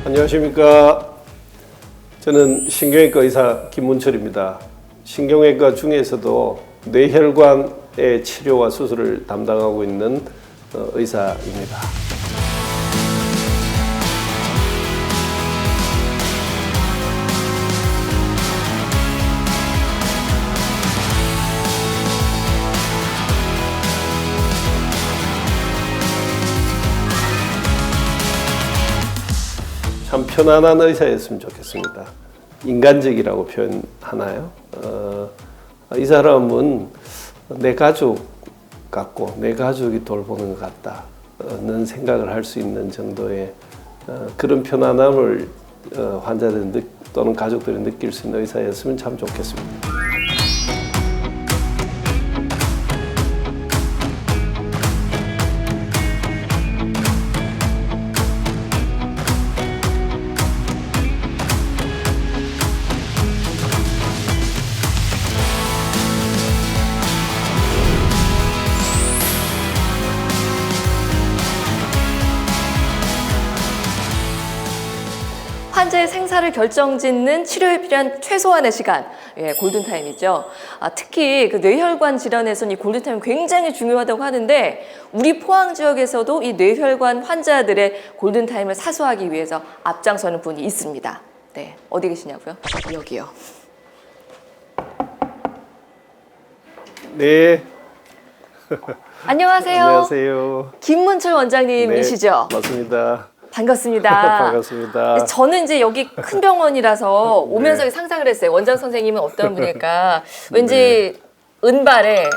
안녕하십니까. 저는 신경외과 의사 김문철입니다. 신경외과 중에서도 뇌혈관의 치료와 수술을 담당하고 있는 의사입니다. 참 편안한 의사였으면 좋겠습니다. 인간적이라고 표현하나요? 이 사람은 내 가족 같고 내 가족이 돌보는 것 같다는 생각을 할 수 있는 정도의 그런 편안함을 환자들 또는 가족들이 느낄 수 있는 의사였으면 참 좋겠습니다. 환자의 생사를 결정짓는 치료에 필요한 최소한의 시간, 골든타임이죠. 특히 그 뇌혈관 질환에서는 이 골든타임이 굉장히 중요하다고 하는데 우리 포항 지역에서도 이 뇌혈관 환자들의 골든타임을 사수하기 위해서 앞장서는 분이 있습니다. 네, 어디 계시냐고요? 여기요. 네. 안녕하세요. 안녕하세요. 김문철 원장님이시죠? 네, 맞습니다. 반갑습니다. 반갑습니다. 저는 이제 여기 큰 병원이라서 오면서 상상을 했어요. 원장 선생님은 어떤 분일까? 왠지 은발에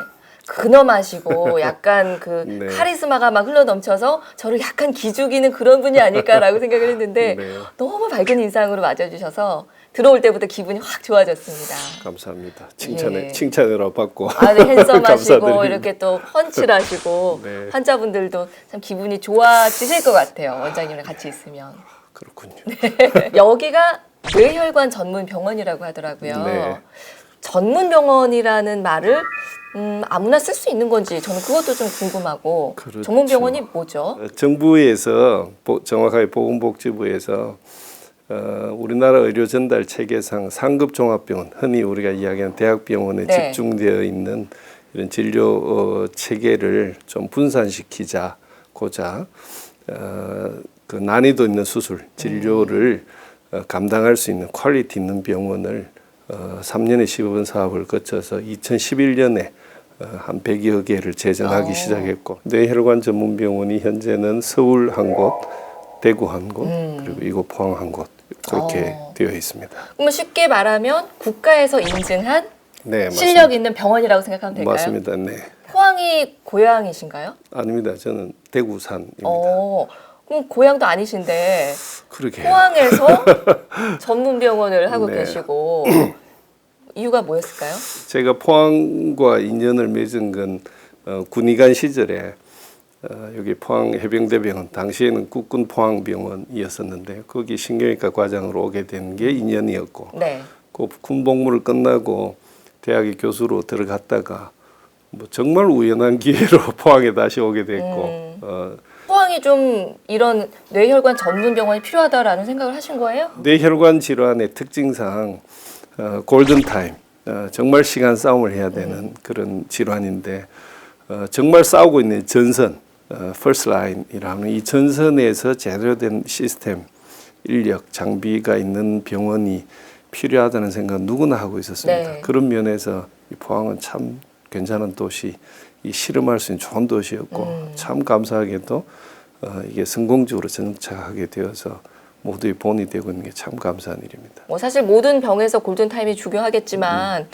근엄하시고 약간 그 카리스마가 막 흘러넘쳐서 저를 약간 기죽이는 그런 분이 아닐까라고 생각을 했는데 너무 밝은 인상으로 맞아주셔서 들어올 때부터 기분이 확 좋아졌습니다. 감사합니다. 칭찬으로 받고. 네, 핸섬하시고 이렇게 또 펀치하시고 환자분들도 참 기분이 좋아지실 것 같아요. 원장님이랑 같이 있으면. 그렇군요. 네. 여기가 뇌혈관 전문 병원이라고 하더라고요. 네. 전문 병원이라는 말을 아무나 쓸 수 있는 건지 저는 그것도 좀 궁금하고. 그렇죠. 전문 병원이 뭐죠? 정부에서 정확하게 보건복지부에서 우리나라 의료 전달 체계상 상급 종합병원, 흔히 우리가 이야기하는 대학병원에 집중되어 있는 이런 진료 체계를 좀 분산시키자고자 그 난이도 있는 수술 진료를 감당할 수 있는 퀄리티 있는 병원을 3년의 시범 사업을 거쳐서 2011년에 한 100여 개를 제정하기 시작했고 뇌혈관 전문병원이 현재는 서울 한 곳, 대구 한 곳, 그리고 이곳 포항 한 곳 그렇게 되어 있습니다. 그러면 쉽게 말하면 국가에서 인증한 네, 실력 있는 병원이라고 생각하면 될까요? 맞습니다. 네. 포항이 고향이신가요? 아닙니다. 저는 대구산입니다. 그럼 고향도 아니신데 그러게요. 포항에서 전문 병원을 하고 계시고 이유가 뭐였을까요? 제가 포항과 인연을 맺은 건 군의관 시절에 여기 포항 해병대병원 당시에는 국군 포항병원이었었는데 거기 신경외과 과장으로 오게 된 게 인연이었고 그 군복무를 끝나고 대학의 교수로 들어갔다가 뭐 정말 우연한 기회로 포항에 다시 오게 됐고 포항이 좀 이런 뇌혈관 전문 병원이 필요하다라는 생각을 하신 거예요? 뇌혈관 질환의 특징상 골든타임 정말 시간 싸움을 해야 되는 그런 질환인데 정말 싸우고 있는 전선 퍼스트 라인이라는 이 전선에서 제대로 된 시스템, 인력, 장비가 있는 병원이 필요하다는 생각은 누구나 하고 있었습니다. 그런 면에서 이 포항은 참 괜찮은 도시, 이 실험할 수 있는 좋은 도시였고 참 감사하게도 이게 성공적으로 정착하게 되어서 모두의 본이 되고 있는 게 참 감사한 일입니다. 뭐 사실 모든 병에서 골든타임이 중요하겠지만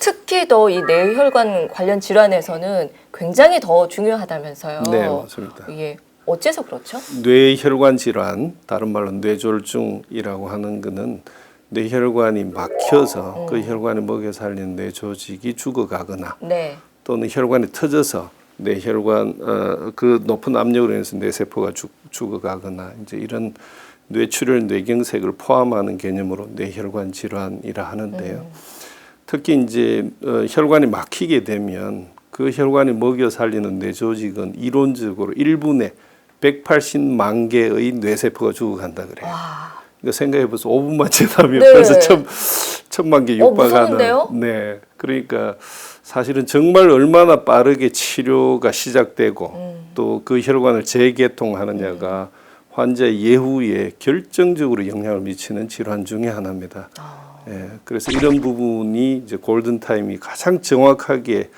특히 더 이 뇌혈관 관련 질환에서는 굉장히 더 중요하다면서요. 네, 맞습니다. 이게 어째서 그렇죠? 뇌혈관 질환, 다른 말로 뇌졸중이라고 하는 거는 뇌혈관이 막혀서 그 혈관을 먹여 살리는 뇌 조직이 죽어가거나 네. 또는 혈관이 터져서 뇌혈관 그 높은 압력으로 인해서 뇌세포가 죽어가거나 이제 이런 뇌출혈, 뇌경색을 포함하는 개념으로 뇌혈관 질환이라 하는데요. 특히 이제 혈관이 막히게 되면 그 혈관이 먹여 살리는 뇌 조직은 이론적으로 1분에 180만 개의 뇌세포가 죽어간다 그래요. 와. 그러니까 생각해보세요. 5분만 지나면 네. 벌써 천만 개 육박하는. 무서운데요? 네. 그러니까 사실은 정말 얼마나 빠르게 치료가 시작되고 또 그 혈관을 재개통하느냐가 환자의 예후에 결정적으로 영향을 미치는 질환 중에 하나입니다. 예, 그래서 이런 부분이 이제 골든 타임이 가장 정확하게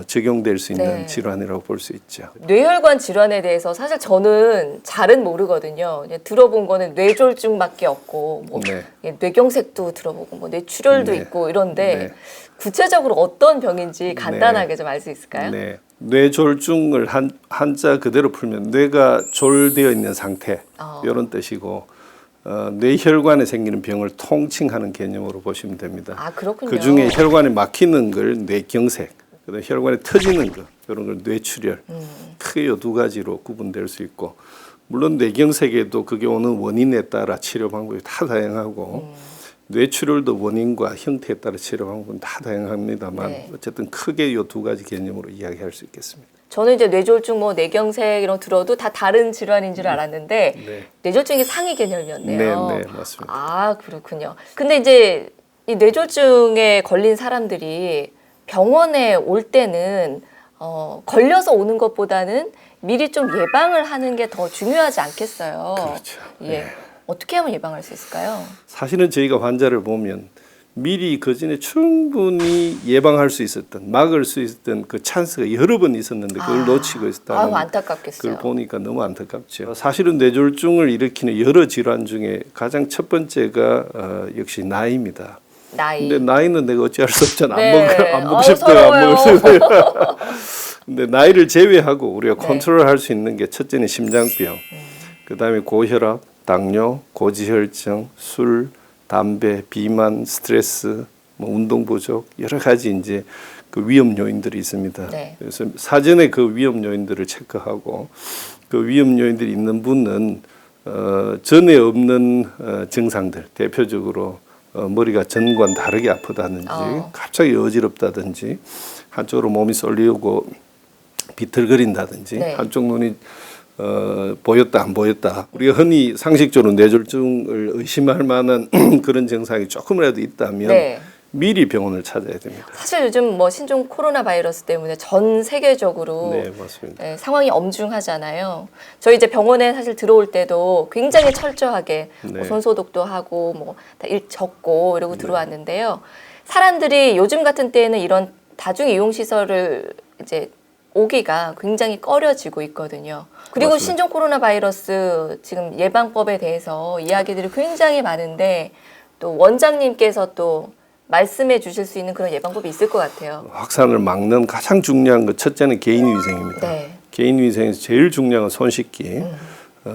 적용될 수 있는 네. 질환이라고 볼 수 있죠. 뇌혈관 질환에 대해서 사실 저는 잘은 모르거든요. 이제 들어본 거는 뇌졸중밖에 없고 뭐 네. 뇌경색도 들어보고 뭐 뇌출혈도 네. 있고 이런데 네. 구체적으로 어떤 병인지 간단하게 좀 알 수 있을까요? 네. 뇌졸중을 한자 그대로 풀면 뇌가 졸되어 있는 상태 이런 뜻이고 뇌혈관에 생기는 병을 통칭하는 개념으로 보시면 됩니다. 아, 그렇군요. 그 중에 혈관이 막히는 걸 뇌경색, 그다음 혈관이 터지는 거 이런 걸 뇌출혈, 크게 이 두 가지로 구분될 수 있고 물론 뇌경색에도 그게 오는 원인에 따라 치료 방법이 다 다양하고. 뇌출혈도 원인과 형태에 따라 치료 방법은 다 다양합니다만 네. 어쨌든 크게 이 두 가지 개념으로 이야기할 수 있겠습니다. 저는 이제 뇌졸중, 뭐 뇌경색 이런 들어도 다 다른 질환인 줄 알았는데 네. 뇌졸중이 상위 개념이었네요. 네, 네, 맞습니다. 아, 그렇군요. 근데 이제 이 뇌졸중에 걸린 사람들이 병원에 올 때는 걸려서 오는 것보다는 미리 좀 예방을 하는 게 더 중요하지 않겠어요? 그렇죠. 예. 네. 어떻게 하면 예방할 수 있을까요? 사실은 저희가 환자를 보면 미리 그 전에 충분히 예방할 수 있었던, 막을 수 있었던 그 찬스가 여러 번 있었는데 그걸 놓치고 있었다는 아유, 안타깝겠어요. 그걸 보니까 너무 안타깝죠. 사실은 뇌졸중을 일으키는 여러 질환 중에 가장 첫 번째가 역시 나이입니다. 나이. 근데 나이는 내가 어찌할 수 없잖아. 네. 안 먹고 아우, 싶다. 안 먹고 서러워요. 싶다. 근데 나이를 제외하고 우리가 네. 컨트롤할 수 있는 게 첫째는 심장병, 그다음에 고혈압, 당뇨, 고지혈증, 술, 담배, 비만, 스트레스, 뭐 운동 부족 여러 가지 이제 그 위험 요인들이 있습니다. 네. 그래서 사전에 그 위험 요인들을 체크하고 그 위험 요인들이 있는 분은 전에 없는 증상들 대표적으로 머리가 전과는 다르게 아프다든지 갑자기 어지럽다든지 한쪽으로 몸이 쏠리고 비틀거린다든지 네. 한쪽 눈이 보였다 안 보였다. 우리가 흔히 상식적으로 뇌졸중을 의심할 만한 그런 증상이 조금이라도 있다면 네. 미리 병원을 찾아야 됩니다. 사실 요즘 뭐 신종 코로나 바이러스 때문에 전 세계적으로 네, 맞습니다. 예, 상황이 엄중하잖아요. 저희 이제 병원에 사실 들어올 때도 굉장히 철저하게 네. 뭐 손소독도 하고 뭐 다 일 적고 이러고 들어왔는데요. 사람들이 요즘 같은 때에는 이런 다중 이용 시설을 이제 오기가 굉장히 꺼려지고 있거든요. 그리고 맞습니다. 신종 코로나 바이러스 지금 예방법에 대해서 이야기들이 굉장히 많은데 또 원장님께서 또 말씀해 주실 수 있는 그런 예방법이 있을 것 같아요. 확산을 막는 가장 중요한 것 첫째는 개인 위생입니다. 네. 개인 위생에서 제일 중요한 건 손 씻기.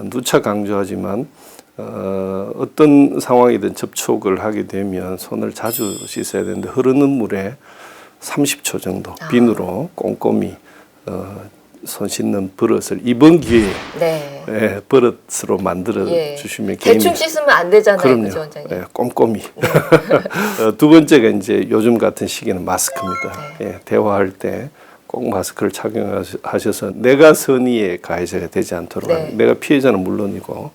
누차 강조하지만 어떤 상황이든 접촉을 하게 되면 손을 자주 씻어야 되는데 흐르는 물에 30초 정도 비누로 꼼꼼히 손 씻는 버릇을 이번 기회에 네. 버릇으로 만들어 예. 주시면 대충 씻으면 안 되잖아요, 그럼요. 그죠, 원장님? 꼼꼼히. 두 번째가 이제 요즘 같은 시기는 마스크입니다. 예, 대화할 때 꼭 마스크를 착용하셔서 내가 선의의 가해자가 되지 않도록 네. 내가 피해자는 물론이고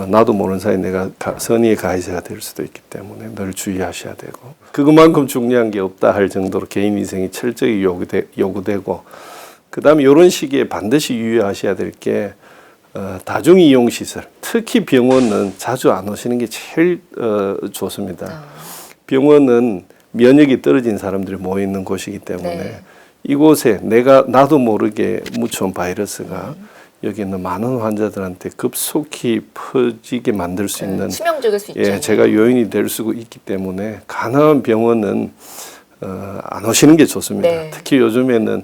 나도 모르는 사이에 내가 선의의 가해자가 될 수도 있기 때문에 늘 주의하셔야 되고 그것만큼 중요한 게 없다 할 정도로 개인 위생이 철저히 요구되고 그다음에 이런 시기에 반드시 유의하셔야 될 게 다중이용시설 특히 병원은 자주 안 오시는 게 제일 좋습니다. 병원은 면역이 떨어진 사람들이 모여 있는 곳이기 때문에 네. 이곳에 나도 모르게 묻혀온 바이러스가 여기 있는 많은 환자들한테 급속히 퍼지게 만들 수 있는 치명적일 수 있죠. 예, 제가 요인이 될 수 있기 때문에 가능한 병원은 안 오시는 게 좋습니다. 네. 특히 요즘에는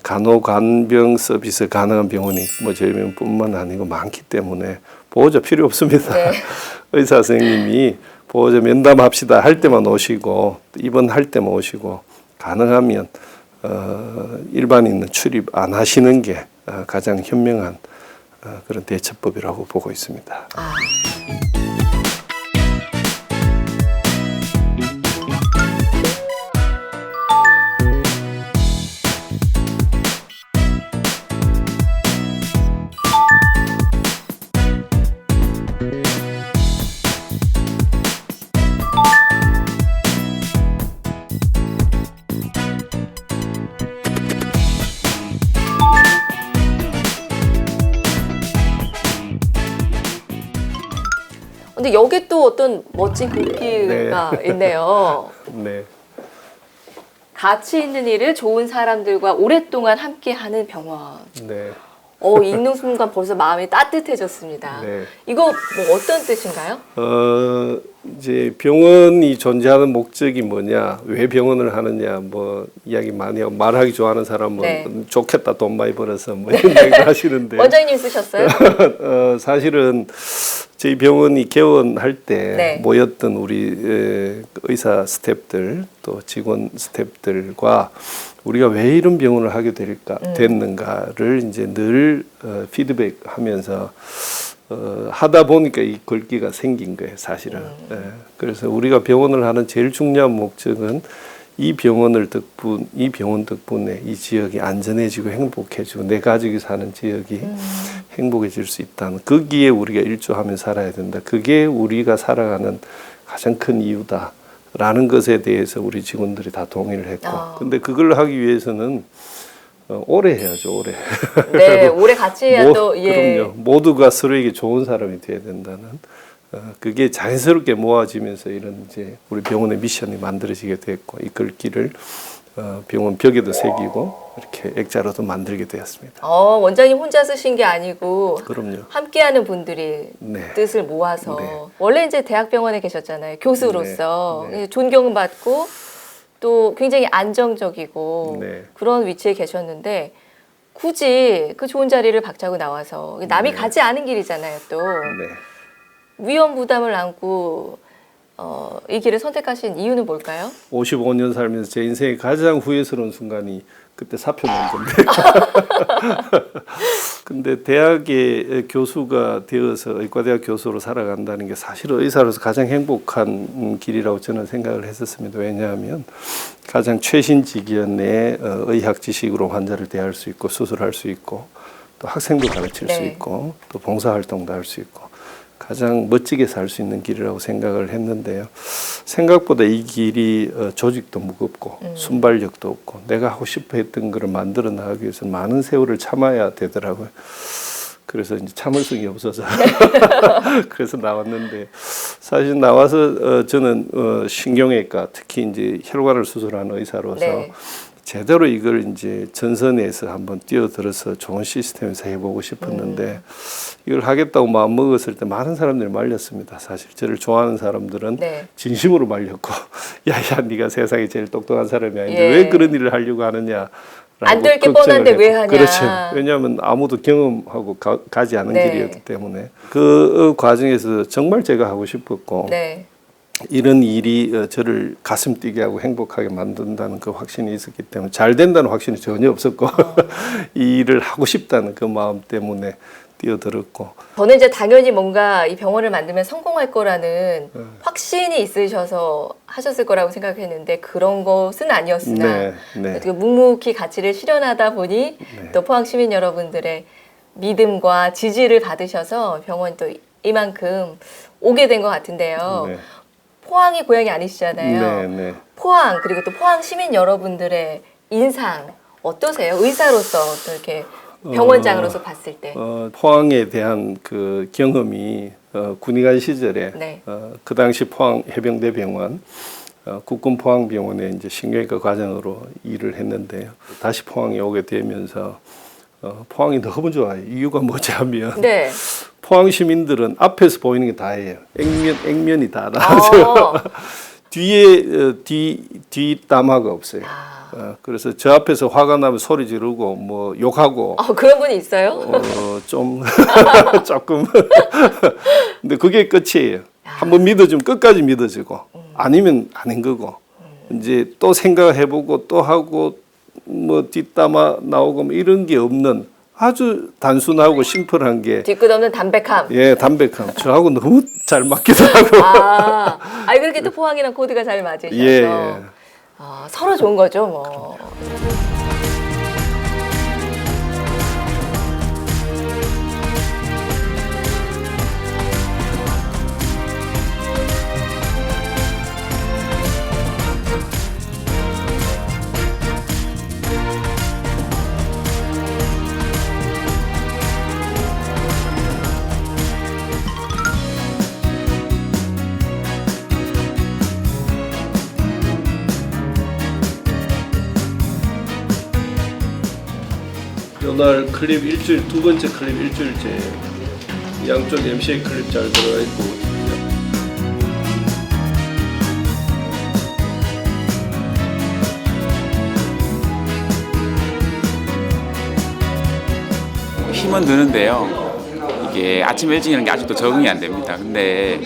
간호간병 서비스 가능한 병원이 뭐 저희 병원뿐만 아니고 많기 때문에 보호자 필요 없습니다. 네. 의사 선생님이 보호자 면담합시다 할 때만 오시고 입원할 때만 오시고 가능하면 일반인은 출입 안 하시는 게 가장 현명한 그런 대처법이라고 보고 있습니다. 근데 여기 또 어떤 멋진 글귀가 있네요. 네. 가치 있는 일을 좋은 사람들과 오랫동안 함께하는 병원. 네. 읽는 순간 벌써 마음이 따뜻해졌습니다. 네. 이거 뭐 어떤 뜻인가요? 이제 병원이 존재하는 목적이 뭐냐, 왜 병원을 하느냐, 뭐 이야기 많이 하고 말하기 좋아하는 사람은 네. 좋겠다 돈 많이 벌어서 뭐 이런 이야기를 하시는데 원장님 쓰셨어요? 사실은 저희 병원이 개원할 때 네. 모였던 우리 의사 스태프들 또 직원 스태프들과 우리가 왜 이런 병원을 하게 됐는가를 이제 늘 피드백하면서 하다 보니까 이 글귀가 생긴 거예요, 사실은. 그래서 우리가 병원을 하는 제일 중요한 목적은 이 병원 덕분에 이 지역이 안전해지고 행복해지고 내 가족이 사는 지역이 행복해질 수 있다는 거기에 우리가 일조하며 살아야 된다. 그게 우리가 살아가는 가장 큰 이유다라는 것에 대해서 우리 직원들이 다 동의를 했고, 근데 그걸 하기 위해서는 오래 해야죠, 오래. 네, 오래 같이 해야 또 예. 그럼요. 모두가 서로에게 좋은 사람이 돼야 된다는. 그게 자연스럽게 모아지면서 이런 이제 우리 병원의 미션이 만들어지게 됐고, 이 글귀를 병원 벽에도 새기고 이렇게 액자로도 만들게 되었습니다. 원장님 혼자 쓰신 게 아니고 그럼요. 함께하는 분들이 네. 뜻을 모아서 네. 원래 이제 대학병원에 계셨잖아요. 교수로서 네. 존경받고 또 굉장히 안정적이고 네. 그런 위치에 계셨는데 굳이 그 좋은 자리를 박차고 나와서 남이 네. 가지 않은 길이잖아요. 또 네. 위험 부담을 안고 이 길을 선택하신 이유는 뭘까요? 55년 살면서 제 인생의 가장 후회스러운 순간이 그때 사표 낸 건데. 근데 대학의 교수가 되어서 의과대학 교수로 살아간다는 게 사실은 의사로서 가장 행복한 길이라고 저는 생각을 했었습니다. 왜냐하면 가장 최신직연의 의학 지식으로 환자를 대할 수 있고 수술할 수 있고 또 학생도 가르칠 수 있고 또 봉사활동도 할 수 있고 가장 멋지게 살 수 있는 길이라고 생각을 했는데요. 생각보다 이 길이 조직도 무겁고 순발력도 없고 내가 하고 싶어 했던 거를 만들어 나가기 위해서 많은 세월을 참아야 되더라고요. 그래서 이제 참을성이 없어서 그래서 나왔는데 사실 나와서 저는 신경외과 특히 이제 혈관을 수술하는 의사로서 네. 제대로 이걸 이제 전선에서 한번 뛰어들어서 좋은 시스템에서 해보고 싶었는데 이걸 하겠다고 마음 먹었을 때 많은 사람들이 말렸습니다. 사실 저를 좋아하는 사람들은 네. 진심으로 말렸고 야야 네가 세상에 제일 똑똑한 사람이 아닌데 예. 왜 그런 일을 하려고 하느냐. 안 될 게 뻔한데 왜 하냐. 그렇죠. 왜냐하면 아무도 경험하고 가지 않은 네. 길이었기 때문에 그 과정에서 정말 제가 하고 싶었고 네. 이런 일이 저를 가슴 뛰게 하고 행복하게 만든다는 그 확신이 있었기 때문에 잘 된다는 확신이 전혀 없었고 이 일을 하고 싶다는 그 마음 때문에 뛰어들었고 저는 이제 당연히 뭔가 이 병원을 만들면 성공할 거라는 확신이 있으셔서 하셨을 거라고 생각했는데 그런 것은 아니었으나 네, 네. 어떻게 묵묵히 가치를 실현하다 보니 네. 또 포항 시민 여러분들의 믿음과 지지를 받으셔서 병원 또 이만큼 오게 된 것 같은데요. 네. 포항이 고향이 아니시잖아요. 네, 네. 포항 그리고 또 포항 시민 여러분들의 인상 어떠세요? 의사로서 또 이렇게 병원장으로서 봤을 때. 포항에 대한 그 경험이 군의관 시절에 네. 그 당시 포항 해병대 병원 국군 포항병원에 이제 신경외과 과장으로 일을 했는데요. 다시 포항에 오게 되면서 포항이 너무 좋아요. 이유가 뭐냐면 네. 포항 시민들은 앞에서 보이는 게 다예요. 액면이 다 나죠. 뒤에 뒷담화가 없어요. 그래서 저 앞에서 화가 나면 소리 지르고 뭐 욕하고 그런 분이 있어요? 좀 조금 근데 그게 끝이에요. 한번 믿어주면 끝까지 믿어지고 아니면 아닌 거고 이제 또 생각해보고 또 하고 뭐 뒷담화 나오고 뭐 이런 게 없는 아주 단순하고 심플한 게 뒤끝없는 담백함. 예, 담백함. 저하고 너무 잘 맞기도 하고. 아니 그렇게 또 포항이랑 코드가 잘 맞으셔서 예. 서로 좋은 거죠, 뭐. 요날 클립 일주일 두 번째 클립 일주일째 양쪽 MCA 클립 잘 들어가 있고 힘은 드는데요. 이게 아침 일찍 일어나는 게 아직도 적응이 안 됩니다. 근데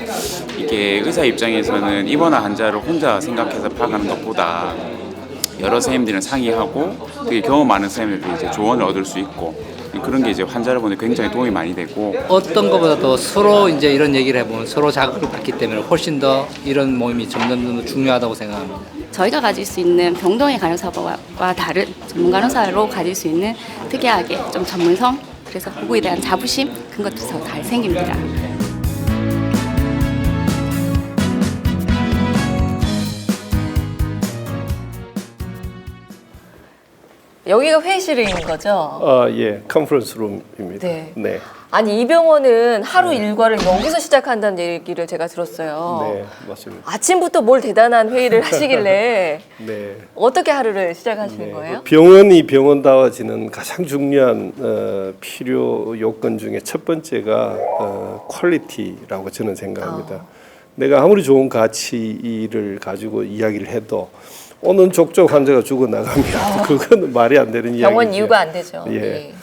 이게 의사 입장에서는 입원한 환자를 혼자 생각해서 파악하는 것보다 여러 선생님들이랑 상의하고 되게 경험 많은 선생님들이 이제 조언을 얻을 수 있고 그런 게 이제 환자를 보는 굉장히 도움이 많이 되고 어떤 것보다도 서로 이제 이런 얘기를 해보면 서로 자극을 받기 때문에 훨씬 더 이런 모임이 점점 더 중요하다고 생각합니다. 저희가 가질 수 있는 병동의 간호사와 다른 전문 간호사로 가질 수 있는 특이하게 좀 전문성, 그래서 부부에 대한 자부심 그런 것도 더 잘 생깁니다. 여기가 회의실인 거죠? 예, 컨퍼런스 룸입니다. 네. 아니 이 병원은 하루 일과를 여기서 시작한다는 얘기를 제가 들었어요. 네, 맞습니다. 아침부터 뭘 대단한 회의를 하시길래 네. 어떻게 하루를 시작하시는 거예요? 병원이 병원다워지는 가장 중요한 필요 요건 중에 첫 번째가 퀄리티라고 저는 생각합니다. 내가 아무리 좋은 가치를 가지고 이야기를 해도 오는 족족 환자가 죽어 나가면 그거는 말이 안 되는 이야기죠. 병원 이유가 안 되죠. 예. 네.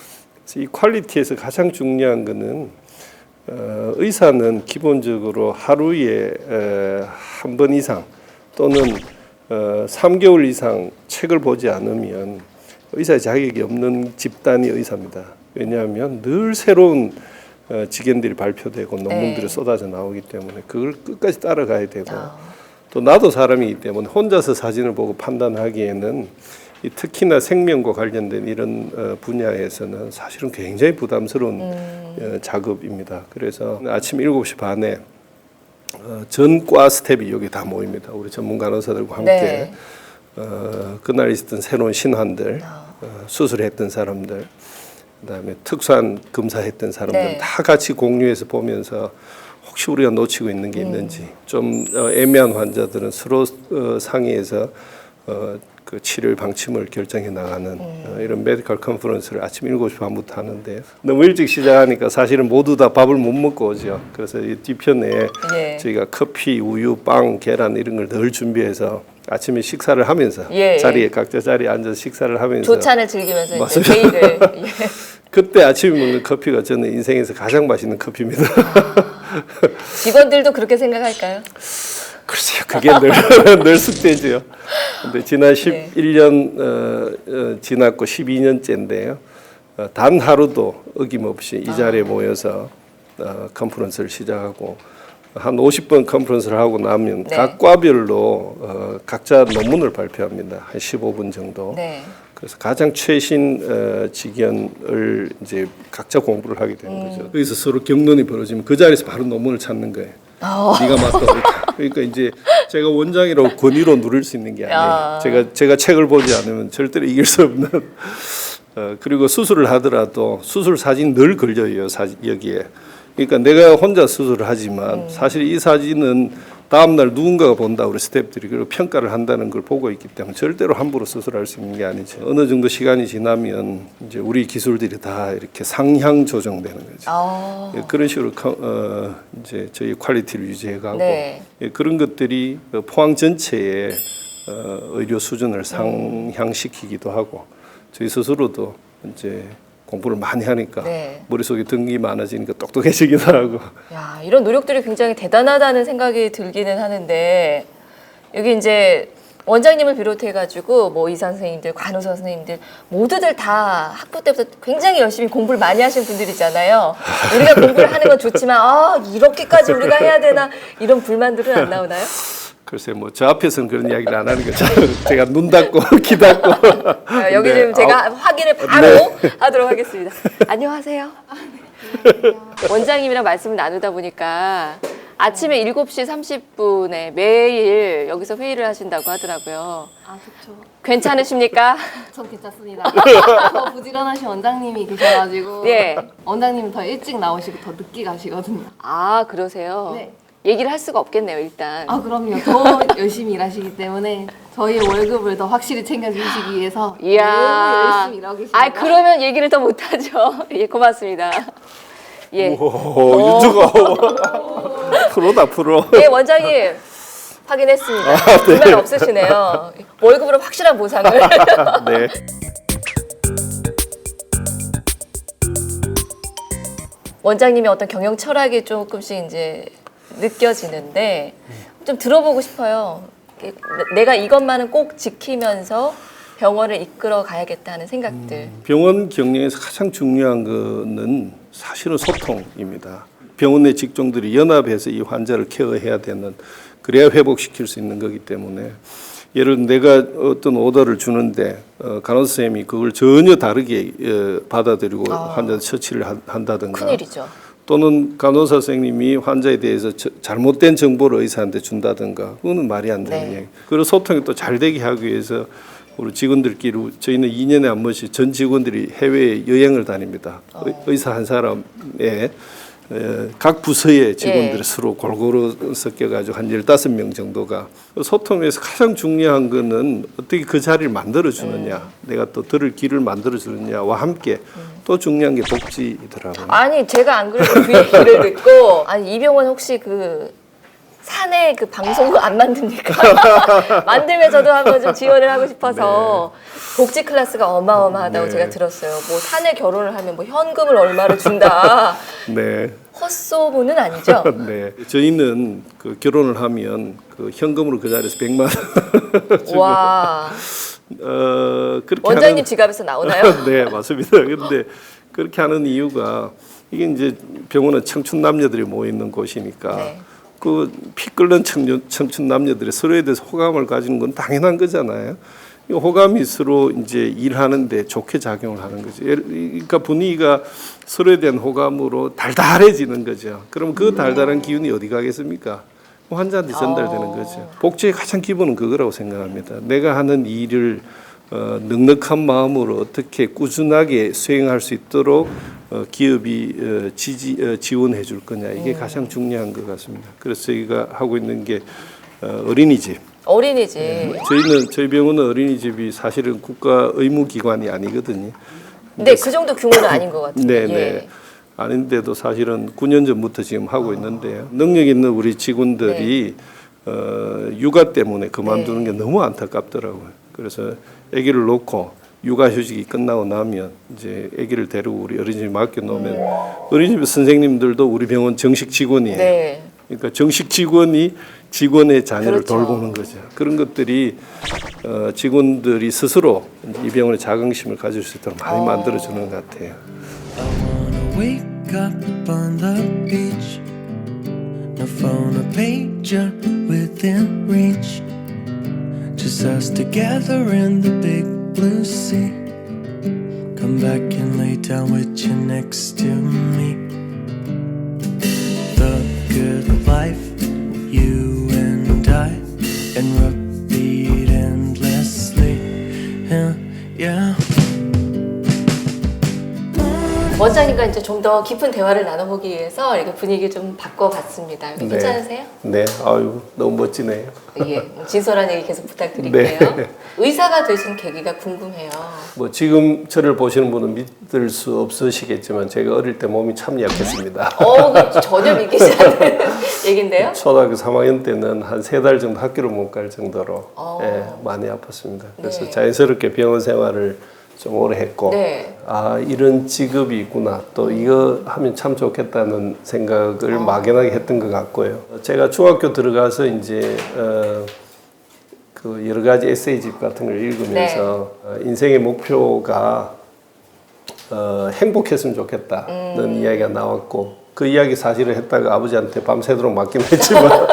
그래서 이 퀄리티에서 가장 중요한 거는 의사는 기본적으로 하루에 한 번 이상 또는 3개월 이상 책을 보지 않으면 의사의 자격이 없는 집단이 의사입니다. 왜냐하면 늘 새로운 지견들이 발표되고 논문들이 쏟아져 나오기 때문에 그걸 끝까지 따라가야 되고 또 나도 사람이기 때문에 혼자서 사진을 보고 판단하기에는 특히나 생명과 관련된 이런 분야에서는 사실은 굉장히 부담스러운 작업입니다. 그래서 아침 7시 반에 전과 스텝이 여기 다 모입니다. 우리 전문 간호사들과 함께 그날 있었던 새로운 신환들, 수술했던 사람들, 그다음에 특수한 검사했던 사람들 다 같이 공유해서 보면서 혹시 우리가 놓치고 있는 게 있는지 좀 애매한 환자들은 서로 상의해서 그 치료 방침을 결정해 나가는 이런 메디컬 컨퍼런스를 아침 7시 반부터 하는데 너무 일찍 시작하니까 사실은 모두 다 밥을 못 먹고 오죠. 그래서 이 뒤편에 저희가 커피, 우유, 빵, 계란 이런 걸 늘 준비해서 아침에 식사를 하면서 자리에 각자 자리에 앉아서 식사를 하면서 조찬을 즐기면서 이제 회의를 그때 아침에 먹는 커피가 저는 인생에서 가장 맛있는 커피입니다. 직원들도 그렇게 생각할까요? 글쎄요, 그게 늘 숙제죠. 근데 지난 11년 지났고 12년째인데요. 단 하루도 어김없이 이 자리에 모여서 컨퍼런스를 시작하고 한 50번 컨퍼런스를 하고 나면 각 과별로 각자 논문을 발표합니다. 한 15분 정도. 그래서 가장 최신 지견을 이제 각자 공부를 하게 되는 거죠. 여기서 서로 격론이 벌어지면 그 자리에서 바로 논문을 찾는 거예요. 네가 맞다 그렇다. 그러니까 이제 제가 원장이라고 권위로 누릴 수 있는 게 아니에요. 제가 책을 보지 않으면 절대로 이길 수 없는. 그리고 수술을 하더라도 수술 사진 늘 걸려요. 여기에. 그러니까 내가 혼자 수술을 하지만 사실 이 사진은 다음 날 누군가가 본다 우리 스태프들이 그리고 평가를 한다는 걸 보고 있기 때문에 절대로 함부로 수술할 수 있는 게 아니죠. 어느 정도 시간이 지나면 이제 우리 기술들이 다 이렇게 상향 조정되는 거죠. 그런 식으로 이제 저희 퀄리티를 유지해가고 그런 것들이 포항 전체의 의료 수준을 상향시키기도 하고 저희 스스로도 이제 공부를 많이 하니까 네. 머릿속에 등기 많아지니까 똑똑해지기도 하고. 야, 이런 노력들이 굉장히 대단하다는 생각이 들기는 하는데 여기 이제 원장님을 비롯해가지고 뭐 의사 선생님들, 간호사 선생님들 모두들 다 학부 때부터 굉장히 열심히 공부를 많이 하신 분들이잖아요. 우리가 공부를 하는 건 좋지만 이렇게까지 우리가 해야 되나 이런 불만들은 안 나오나요? 글쎄 뭐 저 앞에서는 그런 이야기를 안 하는 거죠. 제가 눈 닫고 귀 닫고. 여기 네. 지금 제가 확인을 바로 하도록 하겠습니다. 안녕하세요. 원장님이랑 말씀을 나누다 보니까 아침에 7시 30분에 매일 여기서 회의를 하신다고 하더라고요. 아, 그렇죠. 괜찮으십니까? 전 괜찮습니다. 더 부지런하신 원장님이 계셔가지고 예. 원장님은 더 일찍 나오시고 더 늦게 가시거든요. 아, 그러세요? 네. 얘기를 할 수가 없겠네요, 일단. 아, 그럼요. 더 열심히 일하시기 때문에 저희의 월급을 더 확실히 챙겨주시기 위해서 이야. 너무 열심히 일하고 계십니다. 그러면 얘기를 더 못하죠. 예, 고맙습니다. 예. 오, 윤주가 프로다 프로. 예, 원장님. 확인했습니다. 불만 없으시네요. 월급으로 확실한 보상을. 네. 원장님의 어떤 경영 철학이 조금씩 이제 느껴지는데 좀 들어보고 싶어요. 내가 이것만은 꼭 지키면서 병원을 이끌어 가야겠다는 생각들. 병원 경영에서 가장 중요한 거는 사실은 소통입니다. 병원 내 직종들이 연합해서 이 환자를 케어해야 되는, 그래야 회복시킬 수 있는 거기 때문에, 예를 들어 내가 어떤 오더를 주는데 간호사 선생님이 그걸 전혀 다르게 받아들이고 환자 처치를 한다든가, 큰일이죠. 또는 간호사 선생님이 환자에 대해서 잘못된 정보를 의사한테 준다든가, 그거는 말이 안 되는 네. 얘기. 그리고 소통이 또 잘 되게 하기 위해서 우리 직원들끼리, 저희는 2년에 한 번씩 전 직원들이 해외에 여행을 다닙니다. 의사 한 사람에 각 부서의 직원들이 예. 서로 골고루 섞여가지고 한 15명 정도가, 소통에서 가장 중요한 거는 어떻게 그 자리를 만들어주느냐, 내가 또 들을 길을 만들어주느냐와 함께 또 중요한 게 복지이더라고요. 아니, 제가 안 그래도 그 얘기를 듣고, 아니, 이 병원 혹시 그 산에 그 방송국 안 만듭니까? 만들면 저도 한번 좀 지원을 하고 싶어서. 복지 클래스가 어마어마하다고 네. 제가 들었어요. 뭐 산에 결혼을 하면 뭐 현금을 얼마를 준다. 네. 헛소문은 아니죠? 네. 저희는 그 결혼을 하면 그 현금으로 그 자리에서 100만 원 주고, 와. 그렇게 원장님 지갑에서 나오나요? 네, 맞습니다. 근데 그렇게 하는 이유가, 이게 이제 병원은 청춘 남녀들이 모여 있는 곳이니까 네. 그 피 끓는 청춘 남녀들이 서로에 대해서 호감을 가지는 건 당연한 거잖아요. 이 호감이 서로 이제 일하는데 좋게 작용을 하는 거죠. 그러니까 분위기가 서로에 대한 호감으로 달달해지는 거죠. 그럼 그 달달한 기운이 어디 가겠습니까? 환자한테 전달되는 거죠. 복지의 가장 기본은 그거라고 생각합니다. 내가 하는 일을 넉넉한 마음으로 어떻게 꾸준하게 수행할 수 있도록 기업이 지원해 줄 거냐, 이게 가장 중요한 것 같습니다. 그래서 저희가 하고 있는 게 어린이집. 어린이집. 저희 병원은 어린이집이 사실은 국가 의무기관이 아니거든요. 근데 그 정도 규모는 아닌 것 같은데. 네, 예. 네. 아닌데도 사실은 9년 전부터 지금 하고 있는데요. 능력 있는 우리 직원들이 육아 때문에 그만두는 게 너무 안타깝더라고요. 그래서 아기를 놓고 육아휴직이 끝나고 나면 이제 아기를 데리고 우리 어린이집에 맡겨놓으면 어린이집 선생님들도 우리 병원 정식 직원이에요. 네. 그러니까 정식 직원이 직원의 자녀를 그렇죠. 돌보는 거죠. 그런 것들이 직원들이 스스로 이 병원의 자긍심을 가질 수 있도록 많이 만들어주는 것 같아요. Wake up on the beach. No phone or pager within reach. Just us together in the big blue sea. Come back and lay down with you next to me. The good life, you and I, and repeat endlessly. Yeah. 원장님과 이제 좀 더 깊은 대화를 나눠보기 위해서 이렇게 분위기 좀 바꿔봤습니다. 네. 괜찮으세요? 네, 아유 너무 멋지네요. 예, 진솔한 얘기 계속 부탁드릴게요. 네. 의사가 되신 계기가 궁금해요. 뭐 지금 저를 보시는 분은 믿을 수 없으시겠지만 제가 어릴 때 몸이 참 약했습니다. 그 전혀 믿기지 않는 얘긴데요. 초등학교 3학년 때는 한 3달 정도 학교를 못 갈 정도로 많이 아팠습니다. 그래서 네. 자연스럽게 병원 생활을 좀 오래 했고 네. 아 이런 직업이 있구나 또 이거 하면 참 좋겠다는 생각을 막연하게 했던 것 같고요. 제가 중학교 들어가서 이제 그 여러 가지 에세이집 같은 걸 읽으면서 인생의 목표가 행복했으면 좋겠다는 이야기가 나왔고 그 이야기 사실을 했다가 아버지한테 밤새도록 맞긴 했지만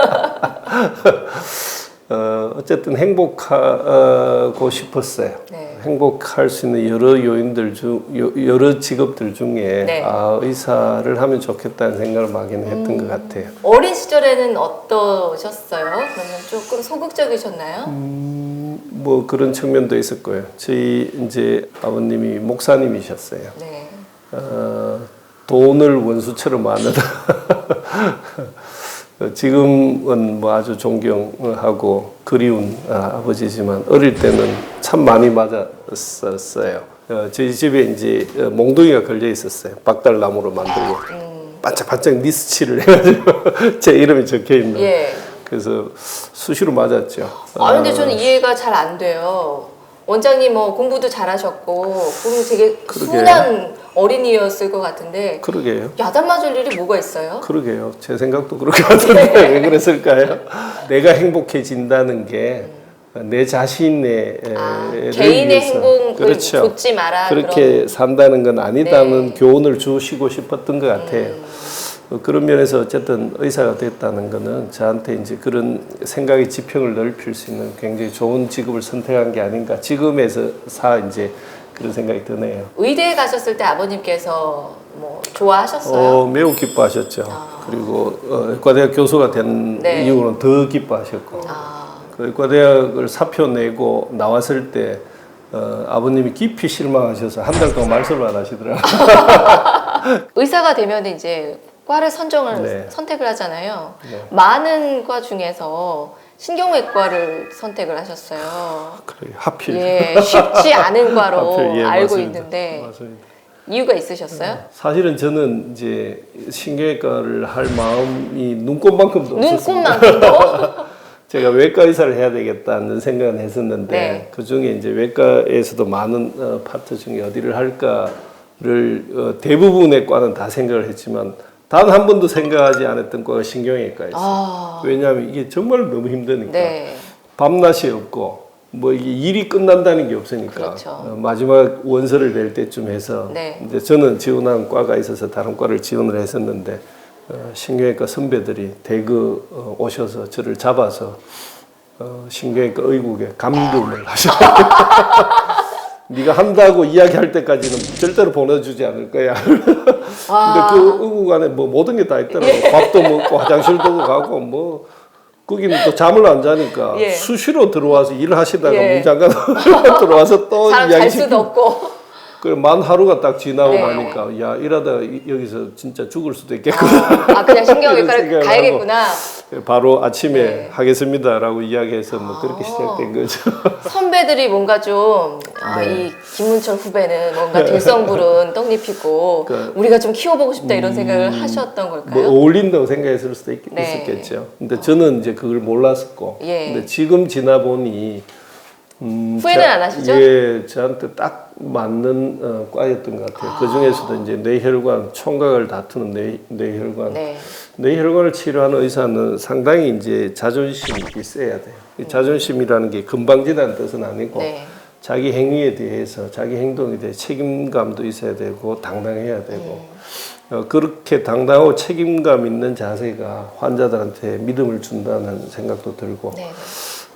어쨌든 행복하고 싶었어요. 네. 행복할 수 있는 여러 요인들 여러 직업들 중에 네. 아, 의사를 하면 좋겠다는 생각을 막연히 했던 것 같아요. 어린 시절에는 어떠셨어요? 그러면 조금 소극적이셨나요? 뭐 그런 측면도 있을 거예요. 저희 이제 아버님이 목사님이셨어요. 네. 돈을 원수처럼 아는 지금은 뭐 아주 존경하고 그리운 아버지지만 어릴 때는 참 많이 맞았었어요. 저희 집에 이제 몽둥이가 걸려 있었어요. 박달나무로 만들고 반짝반짝 니스칠을 해가지고 제 이름이 적혀 있는. 예. 그래서 수시로 맞았죠. 아 근데 저는 이해가 잘 안 돼요. 원장님 뭐 공부도 잘하셨고 보면 되게 순한 어린이였을 것 같은데 그러게요. 야단 맞을 일이 뭐가 있어요? 그러게요. 제 생각도 그럴 것 같은데 왜 그랬을까요? 내가 행복해진다는 게 내 자신의 개인의 위해서. 행복을 그렇죠. 좇지 마라. 그렇게 산다는 건 아니다는 네. 교훈을 주시고 싶었던 것 같아요. 그런 면에서 어쨌든 의사가 됐다는 거는 저한테 이제 그런 생각의 지평을 넓힐 수 있는 굉장히 좋은 직업을 선택한 게 아닌가. 지금에서 이제 그런 생각이 드네요. 의대에 가셨을 때 아버님께서 뭐 좋아하셨어요? 매우 기뻐하셨죠. 그리고 의과대학 교수가 된 네. 이후로는 더 기뻐하셨고. 그 의과대학을 사표 내고 나왔을 때 아버님이 깊이 실망하셔서 한 달 동안 말씀을 안 하시더라고요. 의사가 되면 이제 과를 네. 선택을 하잖아요. 네. 많은 과 중에서 신경외과를 선택을 하셨어요. 그래 하필. 예, 쉽지 않은 과로 하필, 예, 알고 맞습니다. 있는데 맞습니다. 이유가 있으셨어요? 사실은 저는 이제 신경외과를 할 마음이 눈꼽만큼도 없었습니다. 눈꽃만큼도? 제가 외과 의사를 해야 되겠다는 생각은 했었는데 네. 그 중에 이제 외과에서도 많은 파트 중에 어디를 할까를 대부분의 과는 다 생각을 했지만 단 한 번도 생각하지 않았던 과가 신경외과였어요. 왜냐하면 이게 정말 너무 힘드니까 네. 밤낮이 없고 뭐 이게 일이 끝난다는 게 없으니까 그렇죠. 마지막 원서를 낼 때쯤 해서 네. 이제 저는 지원한 과가 있어서 다른 과를 지원을 했었는데 신경외과 선배들이 대거 오셔서 저를 잡아서 신경외과 의국에 감금을 하셨어요. 네가 한다고 이야기할 때까지는 절대로 보내주지 않을 거야. 근데 그 의국 안에 뭐 모든 게 다 있더라고. 밥도 먹고 화장실도 가고 뭐 거기는 또 잠을 안 자니까 예. 수시로 들어와서 일을 하시다가 예. 문 잠가 들어와서 또 사람 잘 이야기 수도 없고. 그래 만 하루가 딱 지나고 네. 나니까 야 이러다가 여기서 진짜 죽을 수도 있겠구나. 그냥 신경외과를 생각을 가야겠구나. 바로 아침에 네. 하겠습니다라고 이야기해서 뭐 그렇게 시작된 거죠. 선배들이 뭔가 좀 이 김문철 후배는 뭔가 들성부른 떡잎이고 우리가 좀 키워보고 싶다 이런 생각을 하셨던 걸까요? 뭐 어울린다고 생각했을 수도 네. 있었겠죠. 근데 저는 이제 그걸 몰랐었고, 예. 근데 지금 지나 보니 후회는 안 하시죠? 예, 저한테 딱 맞는 과였던 것 같아요. 그 중에서도 이제 뇌혈관 총각을 다투는 뇌혈관. 네. 뇌혈관을 치료하는 의사는 상당히 이제 자존심이 있어야 돼요. 이 자존심이라는 게 금방지다는 뜻은 아니고 네. 자기 행위에 대해서 자기 행동에 대해 책임감도 있어야 되고 당당해야 되고 그렇게 당당하고 책임감 있는 자세가 환자들한테 믿음을 준다는 생각도 들고 네.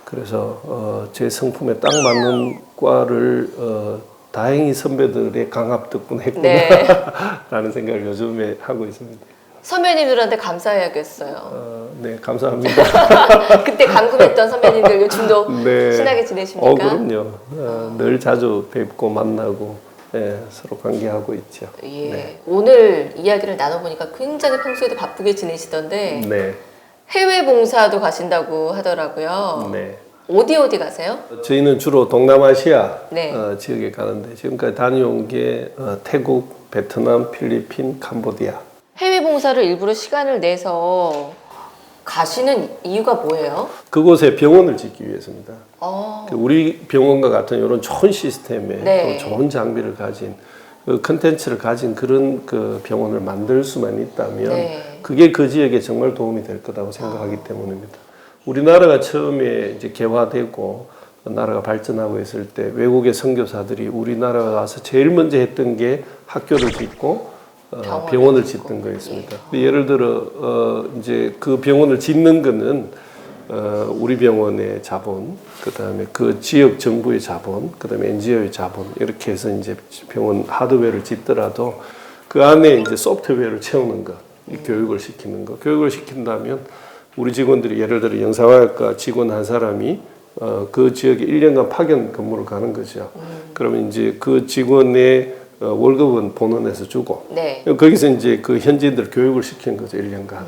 그래서 제 성품에 딱 맞는 과를 다행히 선배들의 강압 덕분에 했구나 네. 라는 생각을 요즘에 하고 있습니다. 선배님들한테 감사해야겠어요. 네, 감사합니다. 그때 감금했던 선배님들 요즘도 네. 친하게 지내십니까? 그럼요. 늘 자주 뵙고 만나고 서로 관계하고 있죠. 예. 네. 오늘 이야기를 나눠보니까 굉장히 평소에도 바쁘게 지내시던데 네. 해외 봉사도 가신다고 하더라고요. 네. 어디 가세요? 저희는 주로 동남아시아 네. 지역에 가는데 지금까지 다녀온 게 태국, 베트남, 필리핀, 캄보디아. 해외 봉사를 일부러 시간을 내서 가시는 이유가 뭐예요? 그곳에 병원을 짓기 위해서입니다. 어. 우리 병원과 같은 이런 좋은 시스템에 네. 또 좋은 장비를 가진 그 컨텐츠를 가진 그런 그 병원을 만들 수만 있다면 네. 그게 그 지역에 정말 도움이 될 거라고 생각하기 때문입니다. 우리나라가 처음에 이제 개화되고 나라가 발전하고 있을 때 외국의 선교사들이 우리나라에 와서 제일 먼저 했던 게 학교를 짓고 병원을 짓던 거였습니다. 예를 들어 이제 그 병원을 짓는 거는 우리 병원의 자본, 그다음에 그 지역 정부의 자본, 그다음에 NGO의 자본 이렇게 해서 이제 병원 하드웨어를 짓더라도 그 안에 이제 소프트웨어를 채우는 거, 이 교육을 시키는 거. 교육을 시킨다면 우리 직원들이 예를 들어 영상학과 직원 한 사람이 그 지역에 1년간 파견 근무를 가는 거죠. 그러면 이제 그 직원의 월급은 본원에서 주고 네. 거기서 이제 그 현지인들 교육을 시키는 거죠. 1년간.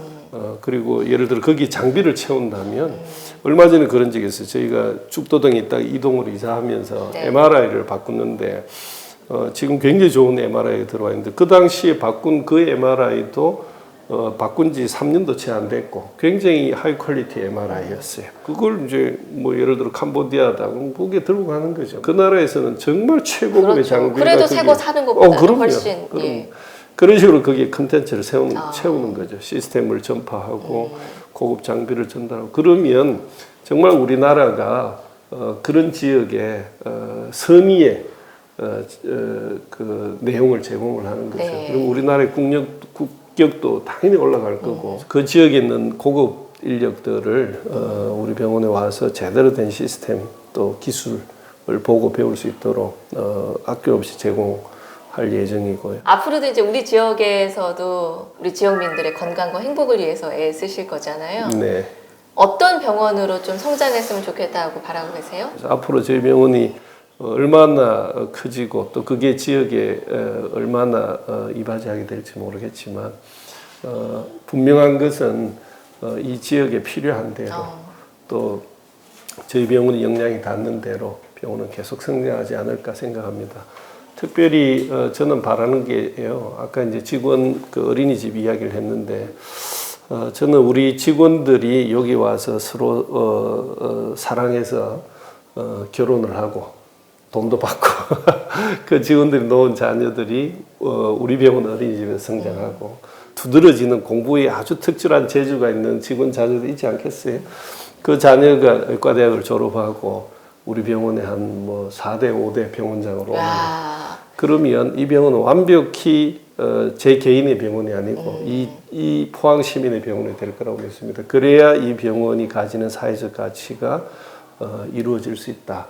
그리고 예를 들어 거기 장비를 채운다면 얼마 전에 그런 적이 있어요. 저희가 죽도동에 있다가 이동으로 이사하면서 네. MRI를 바꾸는데 지금 굉장히 좋은 MRI가 들어와 있는데 그 당시에 바꾼 그 MRI도 바꾼 지 3년도 채 안 됐고 굉장히 하이 퀄리티 MRI였어요. 그걸 이제 뭐 예를 들어 캄보디아다 그럼 거기에 들고 가는 거죠. 그 나라에서는 정말 최고급의 그렇죠. 장비가 그래도 새 거 사는 것보다는 그럼요. 훨씬 그럼. 예. 그런 식으로 거기에 컨텐츠를 채우는 거죠. 시스템을 전파하고 고급 장비를 전달하고 그러면 정말 우리나라가 그런 지역에 선의의 그 내용을 제공을 하는 거죠. 네. 그리고 우리나라의 국격도 당연히 올라갈 거고 그 지역에 있는 고급 인력들을 우리 병원에 와서 제대로 된 시스템 또 기술을 보고 배울 수 있도록 아낌없이 제공할 예정이고요. 앞으로도 이제 우리 지역에서도 우리 지역민들의 건강과 행복을 위해서 애쓰실 거잖아요. 네. 어떤 병원으로 좀 성장했으면 좋겠다고 바라고 계세요? 그래서 앞으로 저희 병원이 얼마나 커지고 또 그게 지역에 얼마나 이바지하게 될지 모르겠지만 분명한 것은 이 지역에 필요한 대로 또 저희 병원이 역량이 닿는 대로 병원은 계속 성장하지 않을까 생각합니다. 특별히 저는 바라는 게요. 아까 이제 직원 그 어린이집 이야기를 했는데 저는 우리 직원들이 여기 와서 서로 사랑해서 결혼을 하고 돈도 받고 그 직원들이 놓은 자녀들이 우리 병원 어린이집에서 성장하고 두드러지는 공부에 아주 특출한 재주가 있는 직원 자녀도 있지 않겠어요? 그 자녀가 의과대학을 졸업하고 우리 병원에 한 뭐 4대 5대 병원장으로 오는 그러면 이 병원은 완벽히 제 개인의 병원이 아니고 이 포항 시민의 병원이 될 거라고 믿습니다. 그래야 이 병원이 가지는 사회적 가치가 이루어질 수 있다.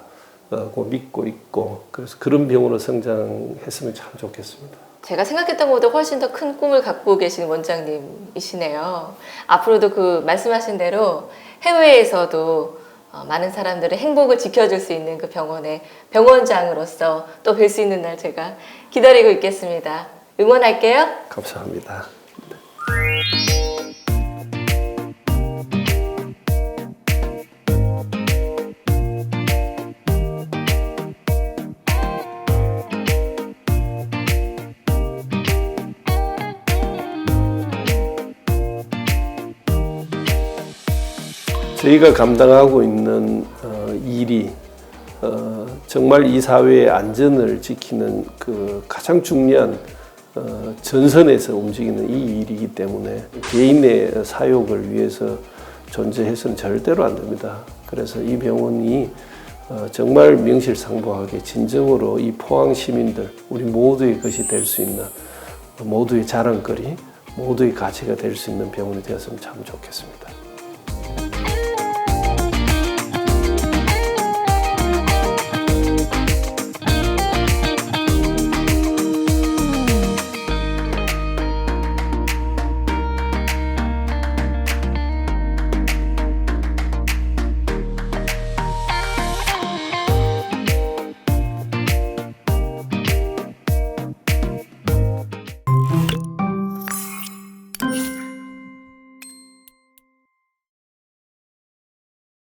고 믿고 있고 그래서 그런 병원으로 성장했으면 참 좋겠습니다. 제가 생각했던 것보다 훨씬 더 큰 꿈을 갖고 계신 원장님이시네요. 앞으로도 그 말씀하신 대로 해외에서도 많은 사람들의 행복을 지켜줄 수 있는 그 병원의 병원장으로서 또 뵐 수 있는 날 제가 기다리고 있겠습니다. 응원할게요. 감사합니다. 저희가 감당하고 있는 일이 정말 이 사회의 안전을 지키는 그 가장 중요한 전선에서 움직이는 이 일이기 때문에 개인의 사욕을 위해서 존재해서는 절대로 안 됩니다. 그래서 이 병원이 정말 명실상부하게 진정으로 이 포항 시민들 우리 모두의 것이 될 수 있는 모두의 자랑거리 모두의 가치가 될 수 있는 병원이 되었으면 참 좋겠습니다.